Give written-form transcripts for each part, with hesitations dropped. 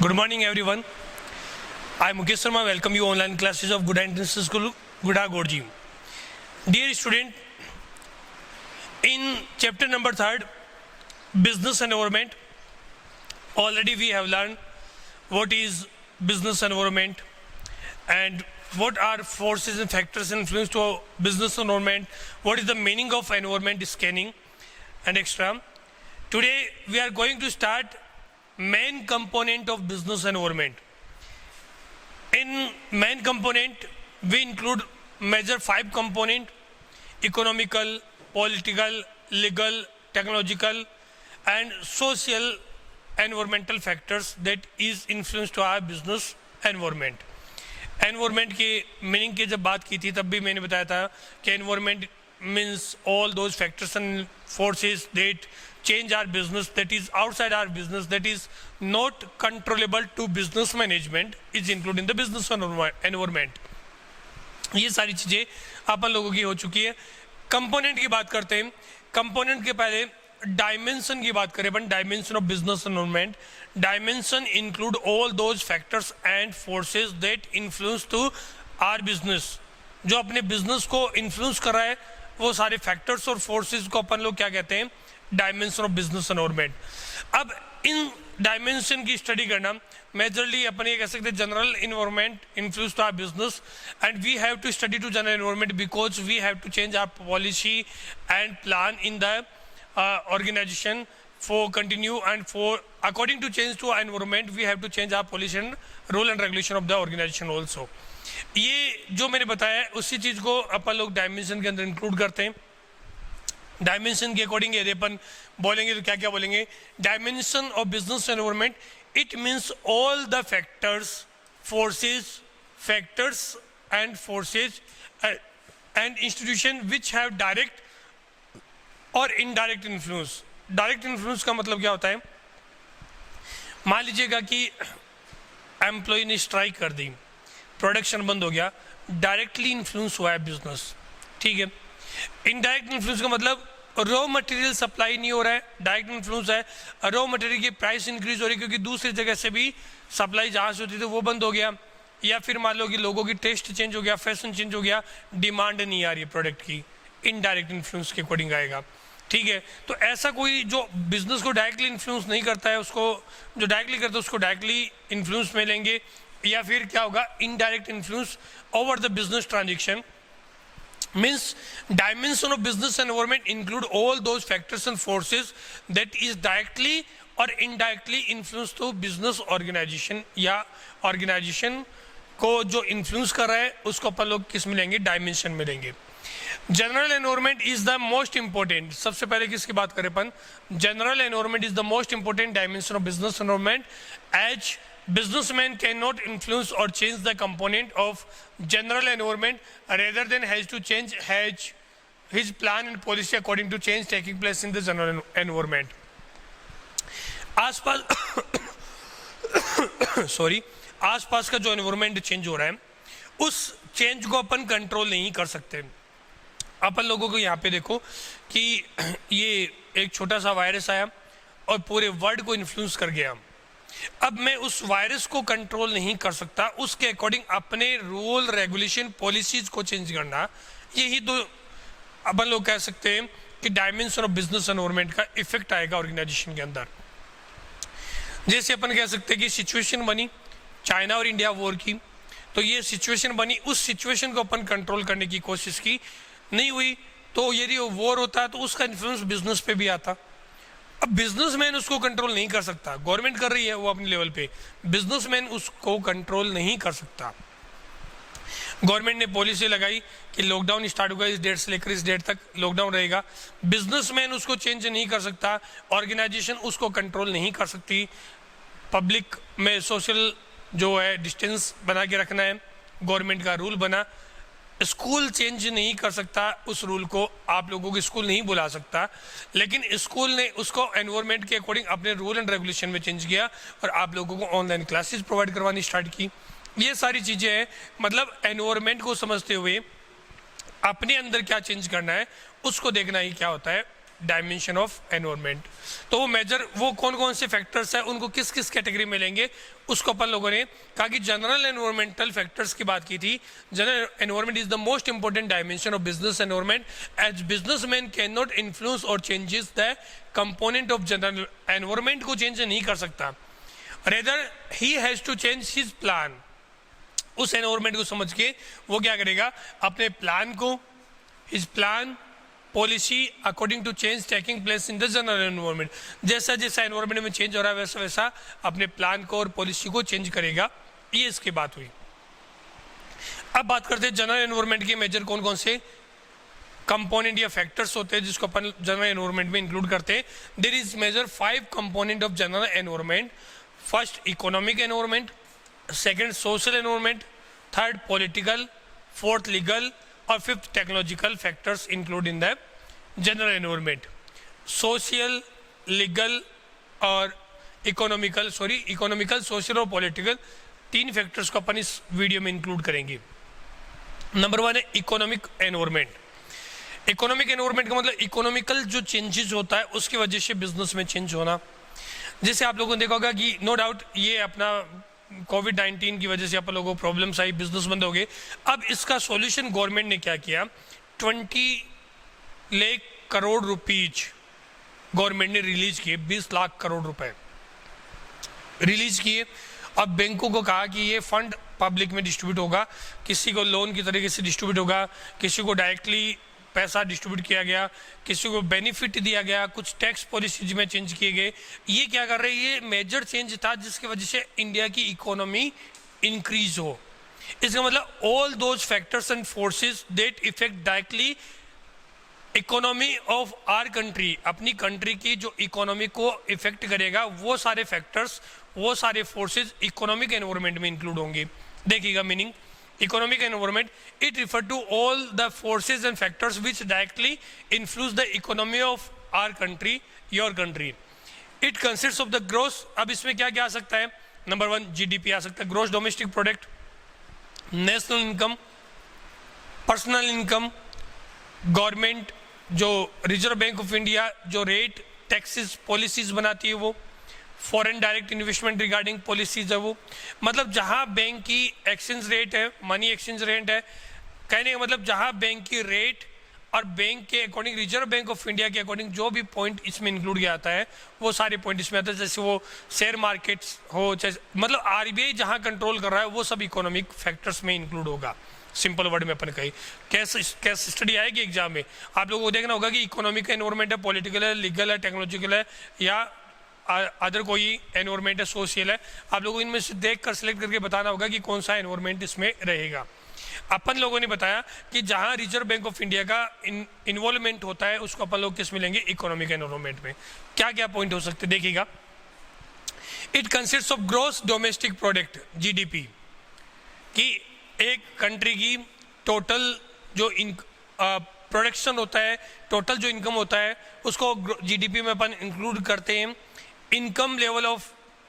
Good morning, everyone. I am Mukesh Sharma. Welcome you online classes of Good International School, Guda Gorji. Dear student, in chapter number 3, business environment, already we have learned what is business environment and what are forces and factors influence to business environment, what is the meaning of environment scanning and extra. Today we are going to start main component of business environment. In main component we include major 5 component: economical, political, legal, technological and social environmental factors that is influence to our business environment. Environment के meaning की जब बात की थी तब भी मैंने बताया था कि environment means all those factors and forces that change our business, that is outside our business, that is not controllable to business management, is included in the business environment. ये सारी चीज़ें अपन लोगों की हो चुकी है. कंपोनेंट की बात करते हैं. कंपोनेंट के पहले डायमेंशन की बात करें अपन. Dimension of business environment. Dimension include all those factors and forces that influence to our business. जो अपने बिजनेस को इन्फ्लुएंस कर रहा है वो सारे फैक्टर्स और फोर्सेस को अपन लोग क्या कहते हैं? Dimension of business environment. अब इन डायमेंशन की स्टडी करना मेजरली अपन ये कह सकते हैं general environment influence to our business and we have to study to general environment because we have to change our policy and plan in the organization for continue and for according to change to environment we have to change our policy and rule and regulation of the organization also. ये जो मैंने बताया है उसी चीज़ को अपन लोग dimension के अंदर इंक्लूड करते हैं. डायमेंशन के अकॉर्डिंग यदि अपन बोलेंगे तो क्या क्या बोलेंगे? Dimension of business environment, it means all the factors and forces and institution which have direct और इनडायरेक्ट इन्फ्लुएंस. डायरेक्ट इन्फ्लुएंस का मतलब क्या होता है? मान लीजिएगा कि एम्प्लॉय ने स्ट्राइक कर दी, प्रोडक्शन बंद हो गया, डायरेक्टली इन्फ्लुएंस हुआ है बिजनेस. ठीक है. इनडायरेक्ट इन्फ्लुएंस का मतलब रॉ मटेरियल सप्लाई नहीं हो रहा है, डायरेक्ट इन्फ्लुएंस है. रॉ मटेरियल की प्राइस इंक्रीज हो रही है क्योंकि दूसरी जगह से भी सप्लाई जहाँ से होती थी वो बंद हो गया. या फिर मान लो कि लोगों की टेस्ट चेंज हो गया, फैशन चेंज हो गया, डिमांड नहीं आ रही है प्रोडक्ट की. इनडायरेक्ट इन्फ्लुएंस के अकॉर्डिंग आएगा. ठीक है. तो ऐसा कोई जो बिजनेस को डायरेक्टली इन्फ्लुएंस नहीं करता है उसको, जो डायरेक्टली करता है उसको डायरेक्टली इन्फ्लुएंस में लेंगे. या फिर क्या होगा? Indirect influence over the business transaction. Means dimension of business environment include all those factors and forces that is directly or indirectly influence to business organization या organization को जो influence कर रहा है उसको अपन लोग किस में लेंगे? डायमेंशन में लेंगे. General environment is the most important. सबसे पहले किसकी बात करें अपन? General environment is the most important dimension of business environment as businessman cannot influence or change the component of general environment rather than has to change his plan and policy according to change taking place in the general environment. आसपास आसपास का जो environment change हो रहा है उस change को अपन control नहीं कर सकते. अपन लोगों को यहाँ पे देखो कि ये एक छोटा सा वायरस आया और पूरे वर्ल्ड को इन्फ्लुएंस कर गया. अब मैं उस वायरस को कंट्रोल नहीं कर सकता, उसके अकॉर्डिंग अपने रूल रेगुलेशन पॉलिसीज को चेंज करना, यही तो अपन लोग कह सकते हैं कि डायमेंशन ऑफ बिजनेस एनवायरनमेंट का इफेक्ट आएगा ऑर्गेनाइजेशन के अंदर. जैसे अपन कह सकते हैं कि सिचुएशन बनी चाइना और इंडिया वॉर की, तो ये सिचुएशन बनी, उस सिचुएशन को अपन कंट्रोल करने की कोशिश की, नहीं हुई, तो यदि वो वॉर होता है तो उसका इन्फ्लुएंस बिजनेस पे भी आता. अब बिजनेसमैन उसको कंट्रोल नहीं कर सकता, गवर्नमेंट कर रही है वो अपने लेवल पे, बिजनेसमैन उसको कंट्रोल नहीं कर सकता. गवर्नमेंट ने पॉलिसी लगाई कि लॉकडाउन स्टार्ट होगा इस डेट से लेकर इस डेट तक लॉकडाउन रहेगा, बिजनेसमैन उसको चेंज नहीं कर सकता, ऑर्गेनाइजेशन उसको कंट्रोल नहीं कर सकती. पब्लिक में सोशल जो है डिस्टेंस बना के रखना है, गवर्नमेंट का रूल बना. स्कूल चेंज नहीं कर सकता उस रूल को, आप लोगों को स्कूल नहीं बुला सकता, लेकिन स्कूल ने उसको एनवायरनमेंट के अकॉर्डिंग अपने रूल एंड रेगुलेशन में चेंज किया और आप लोगों को ऑनलाइन क्लासेस प्रोवाइड करवानी स्टार्ट की. ये सारी चीज़ें हैं. मतलब एनवायरनमेंट को समझते हुए अपने अंदर क्या चेंज करना है उसको देखना ही क्या होता है डायमेंशन ऑफ एनवायरनमेंट। तो वो मेजर वो कौन कौन से फैक्टर्स हैं, उनको किस किस कैटेगरी में लेंगे, उसको अपन लोगों ने कहा कि जनरल एनवायरमेंटल फैक्टर्स की बात की थी। General environment is the most important dimension of business environment as businessman can not influence और changes the component of general environment को चेंज नहीं कर सकता, rather he has to change his plan. उस एनवायरनमेंट को समझ के वो क्या करेगा, अपने प्लान को, his plan policy according to change taking place in the general environment, जैसा जैसा एनवायरनमेंट में चेंज हो रहा है वैसा वैसा अपने प्लान को और पॉलिसी को चेंज करेगा। ये इसकी बात हुई। अब बात करते हैं जनरल एनवायरनमेंट के मेजर कौन कौन से कंपोनेंट या फैक्टर्स होते हैं जिसको अपन जनरल एनवायरनमेंट में इंक्लूड करते हैं। There is major 5 component of general environment. First economic environment, second social environment, third political, fourth legal और fifth technological factors include in the general environment. Social, legal और economical, social और political, 3 factors को अपन इस video में include करेंगे। Number 1 है economic environment. Economic environment का मतलब इकोनॉमिकल जो चेंजेस होता है उसकी वजह से बिजनेस में चेंज होना। जैसे आप लोगों ने देखा होगा कि नो डाउट ये अपना कोविड-19 की वजह से अपन लोगों को प्रॉब्लम्स आई, बिजनेस बंद हो गए। अब इसका सॉल्यूशन गवर्नमेंट ने क्या किया, 20 लाख करोड़ रुपीज गवर्नमेंट ने रिलीज किए, 20 लाख करोड़ रुपए रिलीज किए। अब बैंकों को कहा कि ये फंड पब्लिक में डिस्ट्रीब्यूट होगा, किसी को लोन की तरीके से डिस्ट्रीब्यूट होगा, किसी को डायरेक्टली पैसा डिस्ट्रीब्यूट किया गया, किसी को बेनिफिट दिया गया, कुछ टैक्स पॉलिसीज में चेंज किए गए। ये क्या कर रहे हैं, ये मेजर चेंज था जिसकी वजह से इंडिया की इकोनॉमी इंक्रीज हो। इसका मतलब all those factors and forces that effect directly economy of our country, अपनी कंट्री की जो इकोनॉमी को इफेक्ट करेगा वो सारे फैक्टर्स, वो सारे फोर्सेस इकोनॉमिक एनवायरनमेंट में इंक्लूड होंगे। देखिएगा meaning, economic environment, it refer to all the forces and factors which directly influence the economy of our country, your country. It consists of the gross, अब इसमें क्या क्या आ सकता है, नंबर 1 जीडीपी आ सकता है, gross domestic product, national income, personal income, government जो रिजर्व बैंक ऑफ इंडिया जो रेट टैक्सेस पॉलिसीज बनाती है वो, foreign direct investment regarding policies है वो, मतलब जहां बैंक की एक्सचेंज रेट है, मनी एक्सचेंज रेट है, कहने का मतलब जहां बैंक की रेट और बैंक के according, reserve Bank of India के अकॉर्डिंग जो भी पॉइंट इसमें इंक्लूड किया जाता है वो सारे पॉइंट इसमें आते हैं। जैसे वो शेयर मार्केट्स हो, चाहे मतलब आरबीआई जहां कंट्रोल कर रहा है वो सब इकोनॉमिक फैक्टर्स में इंक्लूड होगा। सिंपल वर्ड में अपन कही, कैस स्टडी आएगी एग्जाम में, आप लोगों को देखना होगा कि इकोनॉमिक एनवायरनमेंट है, पॉलिटिकल है, लीगल है, टेक्नोलॉजिकल है या अदर कोई एनवायरनमेंट है, सोशल है। आप लोगों को इनमें से देख कर सिलेक्ट करके बताना होगा कि कौन सा एनवायरनमेंट इसमें रहेगा। अपन लोगों ने बताया कि जहां रिजर्व बैंक ऑफ इंडिया का इन्वॉल्वमेंट होता है उसको अपन लोग किस में लेंगे, इकोनॉमिक एनवायरनमेंट में। क्या क्या पॉइंट हो सकते देखिएगा, it consist of gross domestic product, GDP, कि एक कंट्री की टोटल जो प्रोडक्शन होता है, टोटल जो इनकम होता है उसको जीडीपी में अपन इंक्लूड करते हैं। इनकम लेवल ऑफ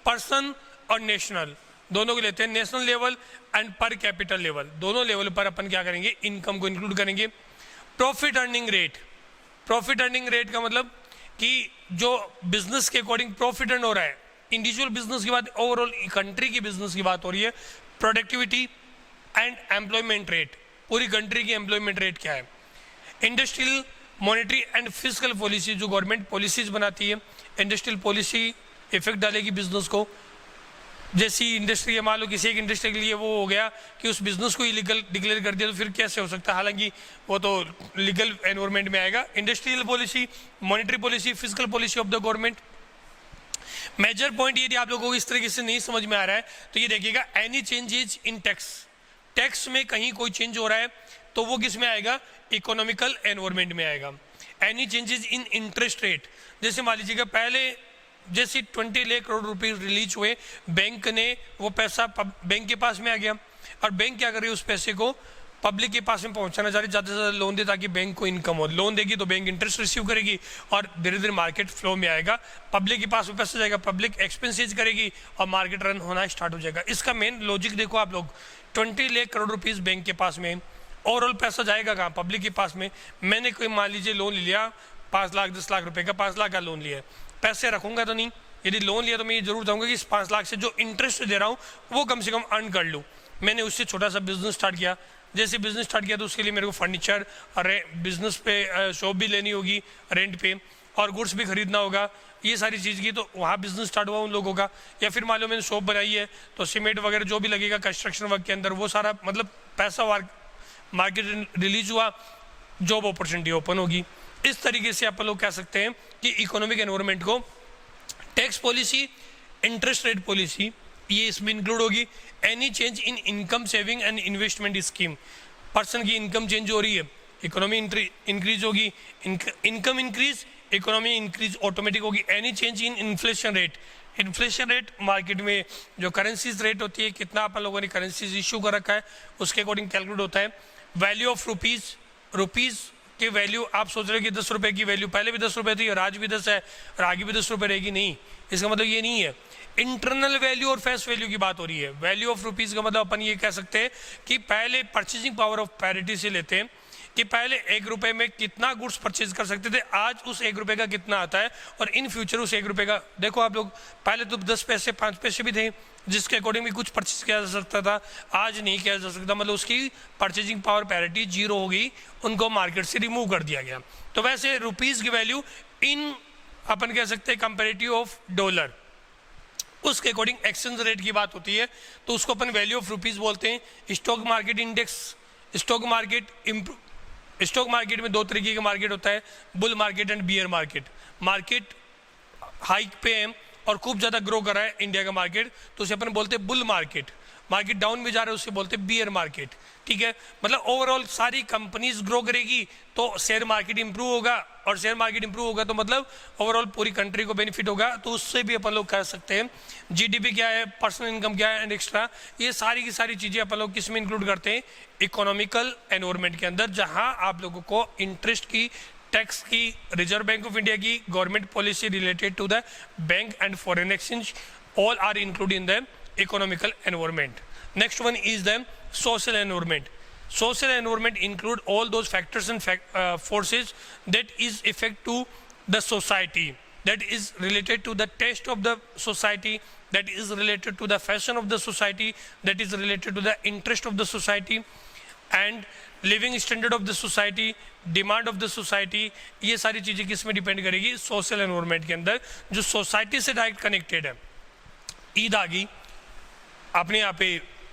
पर्सन और नेशनल दोनों को लेते हैं, नेशनल लेवल एंड पर कैपिटल लेवल, दोनों लेवल पर अपन क्या करेंगे, इनकम को इंक्लूड करेंगे। Profit earning rate, profit earning rate का मतलब कि जो बिजनेस के अकॉर्डिंग प्रॉफिट अर्न हो रहा है, इंडिविजुअल बिजनेस की बात, ओवरऑल कंट्री की बिजनेस की बात हो रही है। प्रोडक्टिविटी एंड एम्प्लॉयमेंट रेट, पूरी कंट्री की एम्प्लॉयमेंट रेट क्या है। Industrial, monetary and physical policy, जो गवर्नमेंट पॉलिसीज बनाती है, इंडस्ट्रियल पॉलिसी इफेक्ट डालेगी बिजनेस को। जैसी इंडस्ट्री है, मान लो किसी एक इंडस्ट्री के लिए वो हो गया कि उस बिजनेस को इलीगल डिक्लेयर कर दिया तो फिर कैसे हो सकता है, हालांकि वो तो लीगल एनवायरनमेंट में आएगा। Industrial policy, monetary policy, physical policy of the government. Major point यदि आप लोगों को इस तरीके से नहीं समझ में आ रहा है तो ये देखिएगा, any changes in tax, tax में कहीं कोई चेंज हो रहा है तो वो किस में आएगा, इकोनॉमिकल एनवायरनमेंट में आएगा। Any changes in interest rate, जैसे मान लीजिएगा पहले जैसे 20 लाख करोड़ रुपए रिलीज हुए, बैंक ने वो पैसा बैंक के पास में आ गया और बैंक क्या कर रही है, उस पैसे को पब्लिक के पास में पहुंचाना चाह रही है, ज़्यादा से ज़्यादा लोन दे ताकि बैंक को इनकम हो। लोन देगी तो बैंक इंटरेस्ट रिसीव करेगी और धीरे धीरे मार्केट फ्लो में आएगा, पब्लिक के पास में पैसा जाएगा, पब्लिक एक्सपेंसेज करेगी और मार्केट रन होना स्टार्ट हो जाएगा। इसका मेन लॉजिक देखो आप लोग, 20 लाख करोड़ रुपीज़ बैंक के पास में, ओवरऑल पैसा जाएगा कहाँ, पब्लिक के पास में। मैंने कोई मान लीजिए लोन ले लिया 5 लाख 10 लाख रुपए का 5 लाख का लोन लिया है, पैसे रखूंगा तो नहीं। यदि लोन लिया तो मैं ये जरूर चाहूँगा कि इस 5 लाख से जो इंटरेस्ट दे रहा हूँ वो कम से कम अर्न कर लूँ। मैंने उससे छोटा सा बिजनेस स्टार्ट किया, जैसे बिजनेस स्टार्ट किया तो उसके लिए मेरे को फर्नीचर और बिजनेस पे शॉप भी लेनी होगी रेंट पे, और गुड्स भी खरीदना होगा, ये सारी चीज़ की, तो वहाँ बिजनेस स्टार्ट हुआ उन लोगों का। या फिर मान लो मैंने शॉप बनाई है तो सीमेंट वगैरह जो भी लगेगा कंस्ट्रक्शन वर्क के अंदर वो सारा मतलब पैसा मार्केट रिलीज हुआ, जॉब अपॉर्चुनिटी ओपन होगी। इस तरीके से आप लोग कह सकते हैं कि इकोनॉमिक एनवायरनमेंट को tax policy, interest rate policy ये इसमें इंक्लूड होगी। Any change in income saving and investment scheme, person की इनकम चेंज हो रही है, इकोनॉमी इंक्रीज होगी, income increase, economy increase automatic होगी। Any change in inflation rate, inflation rate market में जो करेंसीज रेट होती है, कितना अपन लोगों ने करेंसीज इशू कर रखा है उसके अकॉर्डिंग कैलकुलेट होता है। वैल्यू ऑफ रुपीज़, रुपीज़ की वैल्यू आप सोच रहे हो कि 10 रुपये की वैल्यू, पहले भी 10 रुपये थी और आज भी 10 है और आगे भी 10 रुपये रहेगी, नहीं, इसका मतलब ये नहीं है। इंटरनल वैल्यू और फेस वैल्यू की बात हो रही है। वैल्यू ऑफ रुपीज़ का मतलब अपन ये कह सकते हैं कि पहले परचेजिंग पावर ऑफ पैरिटी से लेते हैं कि पहले 1 रुपये में कितना गुड्स परचेज कर सकते थे, आज उस 1 रुपये का कितना आता है, और इन फ्यूचर उस 1 रुपये का देखो आप लोग, पहले तो 10 पैसे 5 पैसे भी थे जिसके अकॉर्डिंग भी कुछ परचेज किया जा सकता था, आज नहीं किया जा सकता, मतलब उसकी परचेजिंग पावर पैरिटी जीरो हो गई, उनको मार्केट से रिमूव कर दिया गया। तो वैसे रुपीज़ की वैल्यू इन अपन कह सकते हैं कंपेरेटिव ऑफ डॉलर, उसके अकॉर्डिंग एक्सचेंज रेट की बात होती है तो उसको अपन वैल्यू ऑफ रुपीज़ बोलते हैं। Stock market index, stock market में 2 तरीके का मार्केट होता है, bull market and beer market. Market hike पे है और खूब ज़्यादा ग्रो कर रहा है इंडिया का मार्केट, तो उसे अपन बोलते हैं बुल मार्केट। मार्केट डाउन में जा रहा है उसे बोलते हैं बियर मार्केट, ठीक है। मतलब ओवरऑल सारी कंपनीज ग्रो करेगी तो शेयर मार्केट इंप्रूव होगा, और शेयर मार्केट इंप्रूव होगा तो मतलब ओवरऑल पूरी कंट्री को बेनिफिट होगा, तो उससे भी अपन लोग कह सकते हैं जीडीपी क्या है, पर्सनल इनकम क्या है एंड एक्स्ट्रा, ये सारी की सारी चीज़ें अपन लोग किस में इंक्लूड करते हैं, इकोनॉमिकल एनवायरनमेंट के अंदर, जहां आप लोगों को इंटरेस्ट की, टैक्स की, रिजर्व बैंक ऑफ इंडिया की, government policy related to the bank and foreign exchange, all are included in the economical environment. Next one is the social environment. Social environment include all those factors and forces that is effect to the society, that is related to the taste of the society, that is related to the fashion of the society, that is related to the interest of the society and living standard of the society, demand of the society, ये सारी चीज़ें किस में depend करेगी, social environment के अंदर, जो society से डायरेक्ट कनेक्टेड है। ईद आ गई, अपने यहाँ पे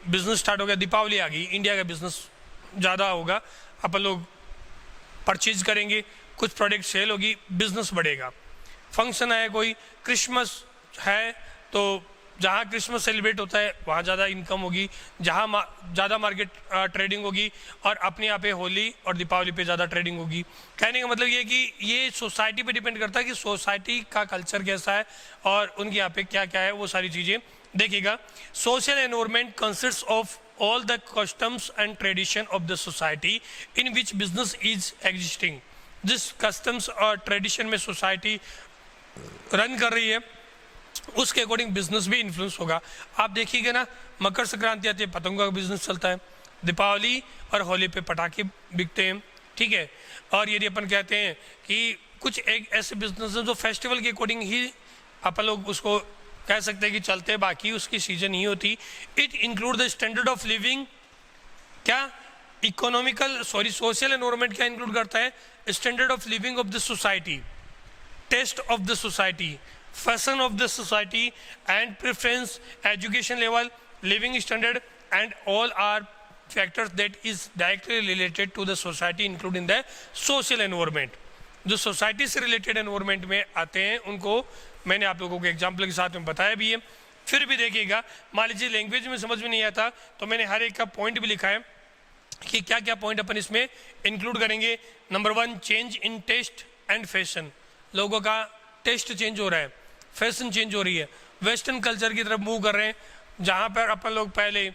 बिजनेस स्टार्ट हो गया, दीपावली आ गई, इंडिया का बिजनेस ज़्यादा होगा, अपन लोग परचेज करेंगे, कुछ प्रोडक्ट सेल होगी, बिजनेस बढ़ेगा। फंक्शन है कोई, क्रिसमस है तो जहाँ क्रिसमस सेलिब्रेट होता है वहाँ ज़्यादा इनकम होगी, जहाँ ज़्यादा मार्केट ट्रेडिंग होगी, और अपने यहाँ पे होली और दीपावली पे ज़्यादा ट्रेडिंग होगी। कहने का मतलब ये है कि ये सोसाइटी पे डिपेंड करता है कि सोसाइटी का कल्चर कैसा है और उनके यहाँ पे क्या क्या है, वो सारी चीज़ें देखिएगा। Social environment consist of all the customs and tradition of the society in which business is existing. जिस customs और tradition में society रन कर रही है उसके अकॉर्डिंग बिजनेस भी इन्फ्लुएंस होगा। आप देखिएगा ना, मकर संक्रांति आती है, पतंगों का बिजनेस चलता है, दीपावली और होली पे पटाखे बिकते हैं, ठीक है। और यदि अपन कहते हैं कि कुछ एक ऐसे बिजनेस हैं जो फेस्टिवल के अकॉर्डिंग ही अपन लोग उसको कह सकते हैं कि चलते, बाकी उसकी सीजन ही होती। It include the standard of living, क्या इकोनॉमिकल सोशल एनवायरनमेंट क्या इंक्लूड करता है, standard of living of the society, taste of the society, fashion of the society and preference, education level, living standard and all are factors that is directly related to the society including the social environment. जो society से related environment में आते हैं उनको मैंने आप लोगों को एग्जाम्पल के साथ में बताया भी है। फिर भी देखिएगा, मान लीजिए लैंग्वेज में समझ में नहीं आता तो मैंने हर एक का पॉइंट भी लिखा है कि क्या क्या पॉइंट अपन इसमें इंक्लूड करेंगे। Number 1, change in taste and fashion, लोगों का टेस्ट चेंज हो रहा है, फैशन चेंज हो रही है, वेस्टर्न कल्चर की तरफ मूव कर रहे हैं। जहाँ पर अपन लोग पहले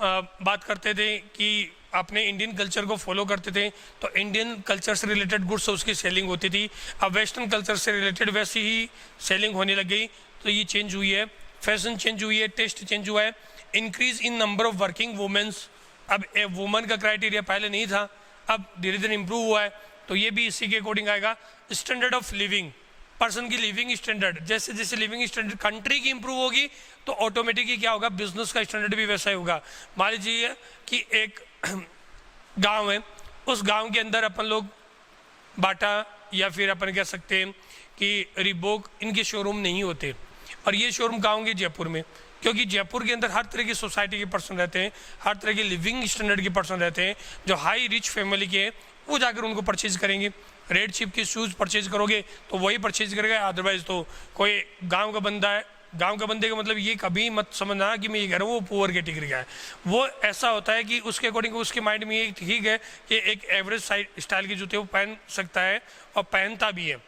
बात करते थे कि अपने इंडियन कल्चर को फॉलो करते थे तो इंडियन कल्चर से रिलेटेड गुड्स उसकी सेलिंग होती थी, अब वेस्टर्न कल्चर से रिलेटेड वैसी ही सेलिंग होने लग गई, तो ये चेंज हुई है, फैशन चेंज हुई है, टेस्ट चेंज हुआ है। Increase in number of working womens, अब वुमन का क्राइटेरिया पहले नहीं था, अब धीरे धीरे इंप्रूव हुआ है, तो ये भी इसी के अकॉर्डिंग आएगा। स्टैंडर्ड ऑफ लिविंग, पर्सन की लिविंग स्टैंडर्ड, जैसे जैसे लिविंग स्टैंडर्ड कंट्री की इंप्रूव होगी तो ऑटोमेटिकली क्या होगा, बिजनेस का स्टैंडर्ड भी वैसा ही होगा। मान लीजिए कि एक गांव है, उस गांव के अंदर अपन लोग बाटा या फिर अपन कह सकते हैं कि रिबोक, इनके शोरूम नहीं होते, और ये शोरूम कहाँ होंगे, जयपुर में, क्योंकि जयपुर के अंदर हर तरह की सोसाइटी के पर्सन रहते हैं, हर तरह के लिविंग स्टैंडर्ड के पर्सन रहते हैं। जो हाई रिच फैमिली के हैं वो जाकर उनको परचेज करेंगे। रेड चिप के शूज़ परचेज करोगे तो वही परचेज करेगा, अदरवाइज तो कोई गांव का बंदा है, गांव का बंदे का मतलब ये कभी मत समझना कि मैं ये कह रहा हूँ वो पुअर कैटेगरी का है। वो ऐसा होता है कि उसके अकॉर्डिंग उसके माइंड में ये ठीक है कि एक एवरेज स्टाइल के जूते वो पहन सकता है और पहनता भी है।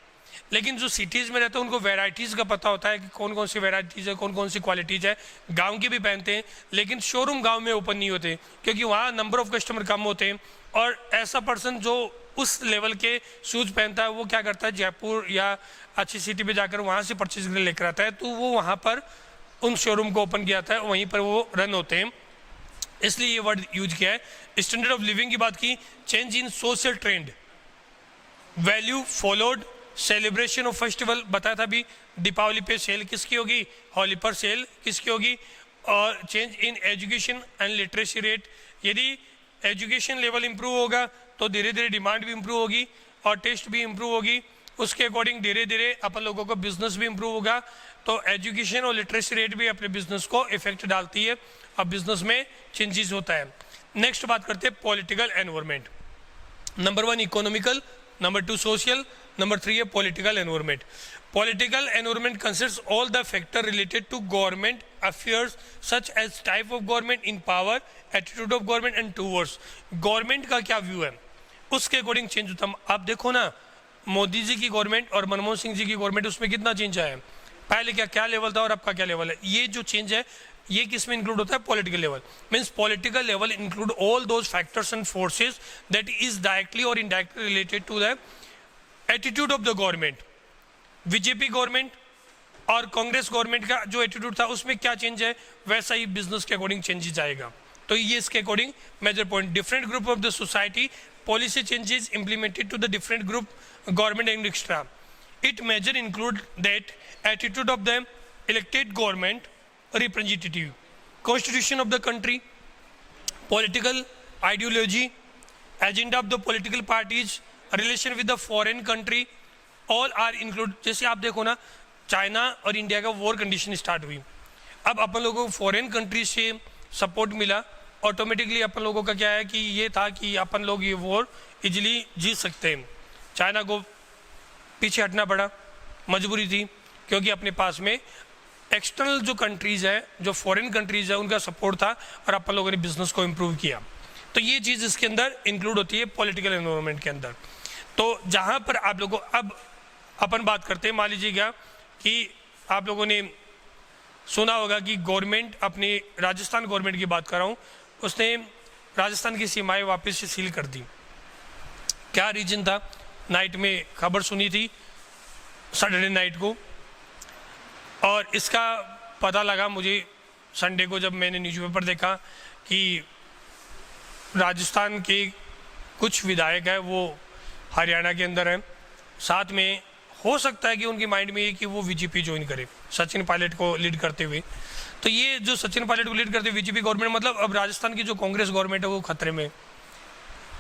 लेकिन जो सिटीज़ में रहते हैं उनको वेराइटीज़ का पता होता है कि कौन कौन सी वेराइटीज़ है, कौन कौन सी क्वालिटीज़ है। गांव के भी पहनते हैं, लेकिन शोरूम गांव में ओपन नहीं होते क्योंकि वहाँ नंबर ऑफ कस्टमर कम होते हैं। और ऐसा पर्सन जो उस लेवल के शूज़ पहनता है वो क्या करता है, जयपुर या अच्छी सिटी पे जाकर वहाँ से परचेज करके लेकर आता है, तो वो वहाँ पर उन शोरूम को ओपन किया जाता है, वहीं पर वो रन होते हैं, इसलिए ये वर्ड यूज किया है। स्टैंडर्ड ऑफ लिविंग की बात की, change in social trend, value followed, celebration of festival बताया था अभी, दीपावली पे सेल किसकी होगी, होली पर सेल किसकी होगी। और change in education and literacy rate, यदि एजुकेशन लेवल इंप्रूव होगा तो धीरे धीरे डिमांड भी इंप्रूव होगी और टेस्ट भी इंप्रूव होगी, उसके अकॉर्डिंग धीरे धीरे अपन लोगों को बिजनेस भी इंप्रूव होगा। तो एजुकेशन और लिटरेसी रेट भी अपने बिजनेस को इफेक्ट डालती है और बिजनेस में चेंजेस होता है। नेक्स्ट बात करते हैं political environment. Number 1 economical, number 2 social, number 3 है political environment. Political environment considers all the factor related to government affairs such as type of government in power, attitude of government and towards, government का क्या view है उसके according change होता है। आप देखो ना, मोदी जी की गवर्नमेंट और मनमोहन सिंह जी की गवर्नमेंट, उसमें कितना चेंज आया है। पहले क्या लेवल था और अब का क्या लेवल है। ये जो चेंज है ये किस में इंक्लूड होता है, political level. Means political level include all those factors and forces that is directly और indirectly related to the attitude of the government. BJP government और कांग्रेस गवर्नमेंट का जो एटीट्यूड था उसमें क्या चेंज है, वैसा ही बिजनेस के अकॉर्डिंग चेंजेस आएगा। तो ये इसके according major point. Different group of the society, policy changes implemented to the different group government and extra. It major include that attitude of the elected government representative, constitution of the country, political ideology, agenda of the political parties, relation with the foreign country, all are include। जैसे आप देखो ना, China और India का war condition start हुई, अब अपन लोगों को फॉरेन कंट्री से सपोर्ट मिला, ऑटोमेटिकली अपन लोगों का क्या है कि ये था कि अपन लोग ये वॉर इजीली जीत सकते हैं। चाइना को पीछे हटना पड़ा, मजबूरी थी, क्योंकि अपने पास में एक्सटर्नल जो कंट्रीज़ है, जो फॉरेन कंट्रीज़ है, उनका सपोर्ट था और अपन लोगों ने बिजनेस को इम्प्रूव किया। तो ये चीज़ इसके अंदर इंक्लूड होती है पॉलिटिकल एनवायरनमेंट के अंदर। तो जहाँ पर आप लोगों को अब अपन बात करते हैं, मान लीजिएगा कि आप लोगों ने सुना होगा कि गवर्नमेंट, अपनी राजस्थान गवर्नमेंट की बात कर रहा हूँ, उसने राजस्थान की सीमाएं वापस से सील कर दी। क्या रीजन था, नाइट में खबर सुनी थी सैटरडे नाइट को, और इसका पता लगा मुझे संडे को जब मैंने न्यूज़पेपर देखा कि राजस्थान के कुछ विधायक है वो हरियाणा के अंदर हैं, साथ में हो सकता है कि उनके माइंड में ये कि वो बीजेपी ज्वाइन करे सचिन पायलट को लीड करते हुए। तो ये जो सचिन पायलट को लीड करते हुए बीजेपी गवर्नमेंट, मतलब अब राजस्थान की जो कांग्रेस गवर्नमेंट है वो खतरे में,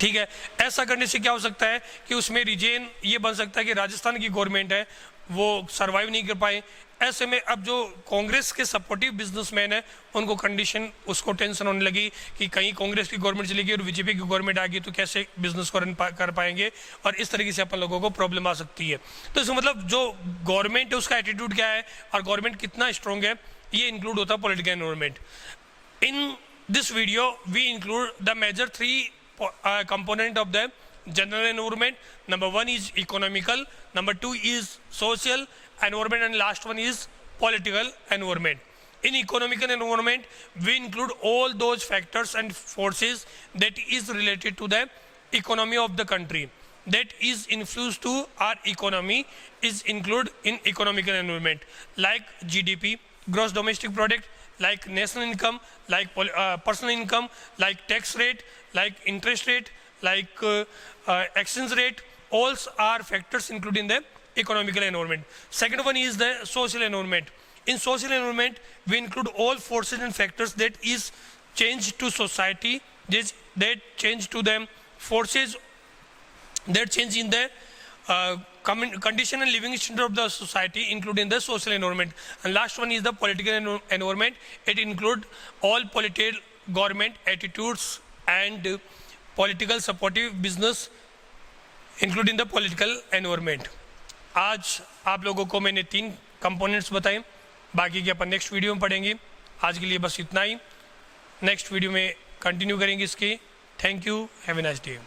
ठीक है। ऐसा करने से क्या हो सकता है कि उसमें रीजन ये बन सकता है कि राजस्थान की गवर्नमेंट है वो सरवाइव नहीं कर पाए। ऐसे में अब जो कांग्रेस के सपोर्टिव बिजनेसमैन है उनको कंडीशन, उसको टेंशन होने लगी कि कहीं कांग्रेस की गवर्नमेंट चलेगी और बीजेपी की गवर्नमेंट आ गई तो कैसे बिजनेस को रन कर पाएंगे, और इस तरीके से अपन लोगों को प्रॉब्लम आ सकती है। तो इसका मतलब जो गवर्नमेंट है उसका एटीट्यूड क्या है और गवर्नमेंट कितना स्ट्रॉन्ग है, ये इंक्लूड होता है political environment. In this video we include the major 3 component of the general environment. Number 1 is economical, number 2 is social environment, and last one is political environment. In economical environment we include all those factors and forces that is related to the economy of the country, that is influence to our economy is included in economical environment, like GDP, gross domestic product, like national income, like personal income, like tax rate, like interest rate, like exchange rate. all are factors including the economical environment. Second one is the social environment. In social environment, we include all forces and factors that is change to society, that change to them, forces that change in the condition and living standard of the society, including the social environment. And last one is the political environment. It includes all political government attitudes and political supportive business, including the political environment. आज आप लोगों को मैंने 3 components बताए, बाकी के अपन next video में पढ़ेंगे. आज के लिए बस इतना ही. नेक्स्ट वीडियो में कंटिन्यू करेंगे इसके. Thank you. Have a nice day.